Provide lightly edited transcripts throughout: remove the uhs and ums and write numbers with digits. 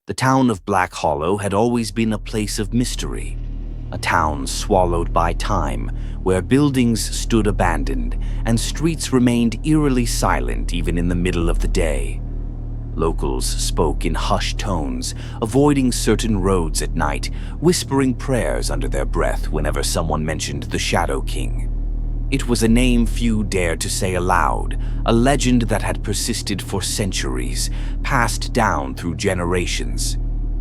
The town of Black Hollow had always been a place of mystery, a town swallowed by time, where buildings stood abandoned and streets remained eerily silent even in the middle of the day. Locals spoke in hushed tones, avoiding certain roads at night, whispering prayers under their breath whenever someone mentioned the Shadow King. It was a name few dared to say aloud, a legend that had persisted for centuries, passed down through generations.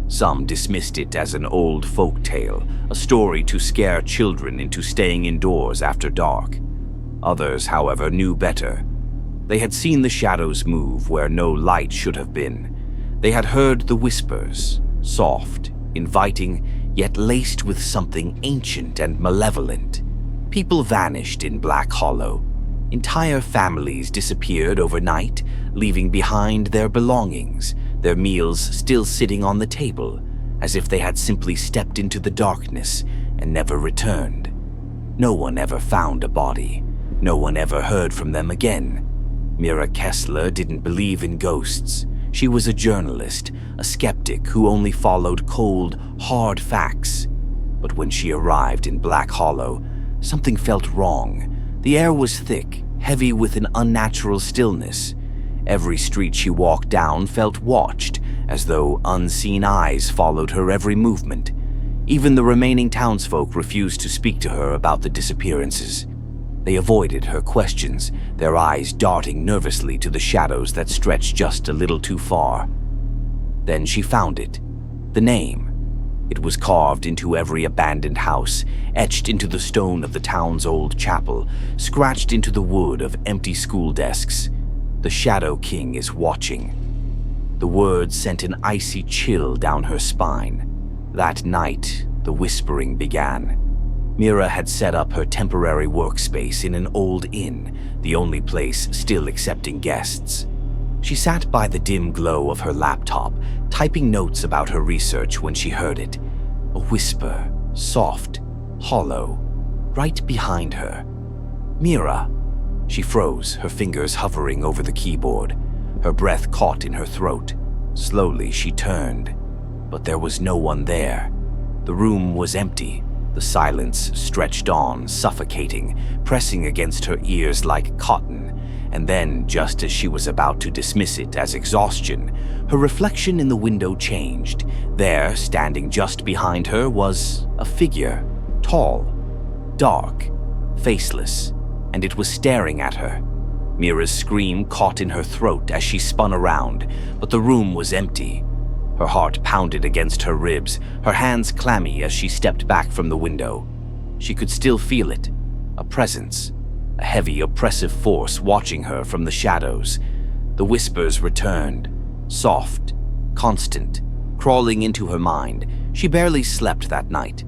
Some dismissed it as an old folk tale, a story to scare children into staying indoors after dark. Others, however, knew better. They had seen the shadows move where no light should have been. They had heard the whispers, soft, inviting, yet laced with something ancient and malevolent. People vanished in Black Hollow. Entire families disappeared overnight, leaving behind their belongings, their meals still sitting on the table, as if they had simply stepped into the darkness and never returned. No one ever found a body. No one ever heard from them again. Mira Kessler didn't believe in ghosts. She was a journalist, a skeptic who only followed cold, hard facts. But when she arrived in Black Hollow, something felt wrong. The air was thick, heavy with an unnatural stillness. Every street she walked down felt watched, as though unseen eyes followed her every movement. Even the remaining townsfolk refused to speak to her about the disappearances. They avoided her questions, their eyes darting nervously to the shadows that stretched just a little too far. Then she found it, the name. It was carved into every abandoned house, etched into the stone of the town's old chapel, scratched into the wood of empty school desks. The Shadow King is watching. The words sent an icy chill down her spine. That night, the whispering began. Mira had set up her temporary workspace in an old inn, the only place still accepting guests. She sat by the dim glow of her laptop, typing notes about her research when she heard it. A whisper, soft, hollow, right behind her. "Mira." She froze, her fingers hovering over the keyboard. Her breath caught in her throat. Slowly she turned, but there was no one there. The room was empty. The silence stretched on, suffocating, pressing against her ears like cotton. And then, just as she was about to dismiss it as exhaustion, her reflection in the window changed. There, standing just behind her, was a figure, tall, dark, faceless, and it was staring at her. Mira's scream caught in her throat as she spun around, but the room was empty. Her heart pounded against her ribs, her hands clammy as she stepped back from the window. She could still feel it, a presence, a heavy, oppressive force watching her from the shadows. The whispers returned, soft, constant, crawling into her mind. She barely slept that night.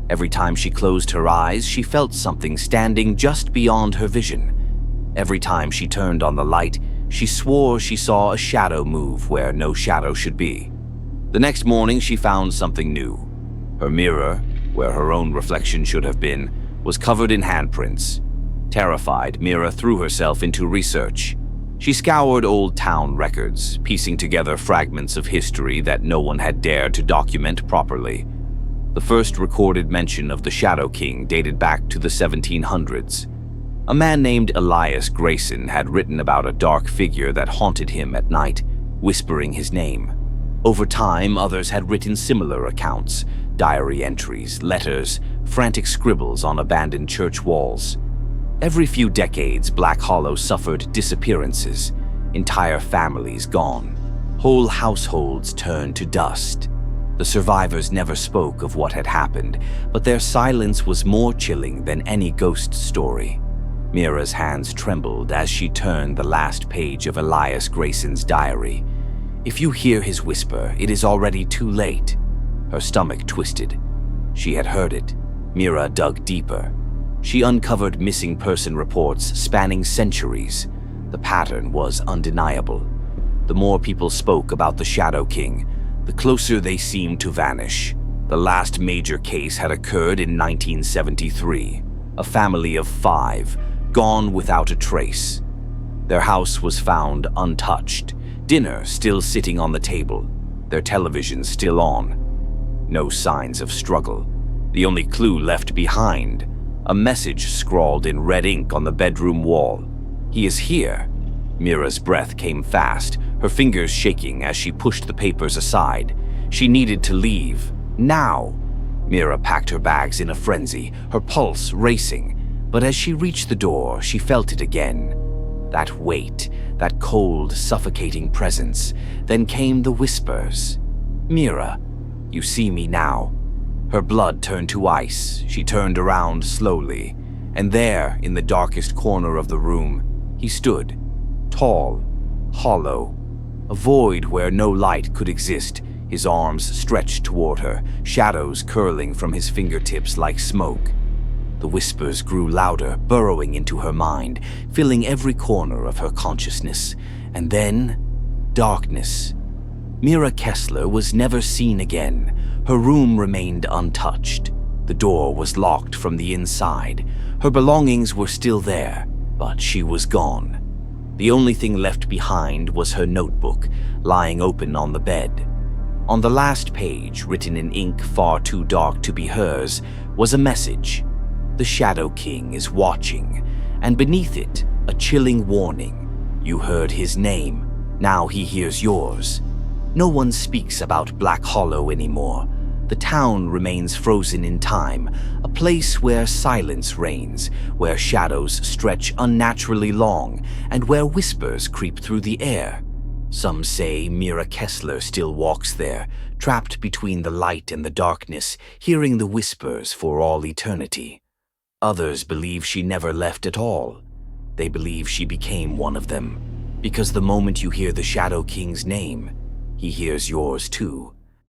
Every time she closed her eyes, she felt something standing just beyond her vision. Every time she turned on the light, she swore she saw a shadow move where no shadow should be. The next morning, she found something new. Her mirror, where her own reflection should have been, was covered in handprints. Terrified, Mira threw herself into research. She scoured old town records, piecing together fragments of history that no one had dared to document properly. The first recorded mention of the Shadow King dated back to the 1700s. A man named Elias Grayson had written about a dark figure that haunted him at night, whispering his name. Over time, others had written similar accounts, diary entries, letters, frantic scribbles on abandoned church walls. Every few decades, Black Hollow suffered disappearances, entire families gone. Whole households turned to dust. The survivors never spoke of what had happened, but their silence was more chilling than any ghost story. Mira's hands trembled as she turned the last page of Elias Grayson's diary. "If you hear his whisper, it is already too late." Her stomach twisted. She had heard it. Mira dug deeper. She uncovered missing person reports spanning centuries. The pattern was undeniable. The more people spoke about the Shadow King, the closer they seemed to vanish. The last major case had occurred in 1973. A family of 5, gone without a trace. Their house was found untouched, dinner still sitting on the table. their television still on. No signs of struggle. The only clue left behind, a message scrawled in red ink on the bedroom wall. "He is here." Mira's breath came fast, her fingers shaking as she pushed the papers aside. She needed to leave. Now! Mira packed her bags in a frenzy, her pulse racing. But as she reached the door, she felt it again. That weight, that cold, suffocating presence. Then came the whispers. "Mira, you see me now." Her blood turned to ice. She turned around slowly. And there, in the darkest corner of the room, he stood. Tall, hollow, a void where no light could exist, his arms stretched toward her, shadows curling from his fingertips like smoke. The whispers grew louder, burrowing into her mind, filling every corner of her consciousness. And then, darkness. Mira Kessler was never seen again. Her room remained untouched. The door was locked from the inside. Her belongings were still there, but she was gone. The only thing left behind was her notebook, lying open on the bed. On the last page, written in ink far too dark to be hers, was a message. "The Shadow King is watching," and beneath it, a chilling warning. "You heard his name, now he hears yours." No one speaks about Black Hollow anymore. The town remains frozen in time, a place where silence reigns, where shadows stretch unnaturally long, and where whispers creep through the air. Some say Mira Kessler still walks there, trapped between the light and the darkness, hearing the whispers for all eternity. Others believe she never left at all. They believe she became one of them, because the moment you hear the Shadow King's name, he hears yours too.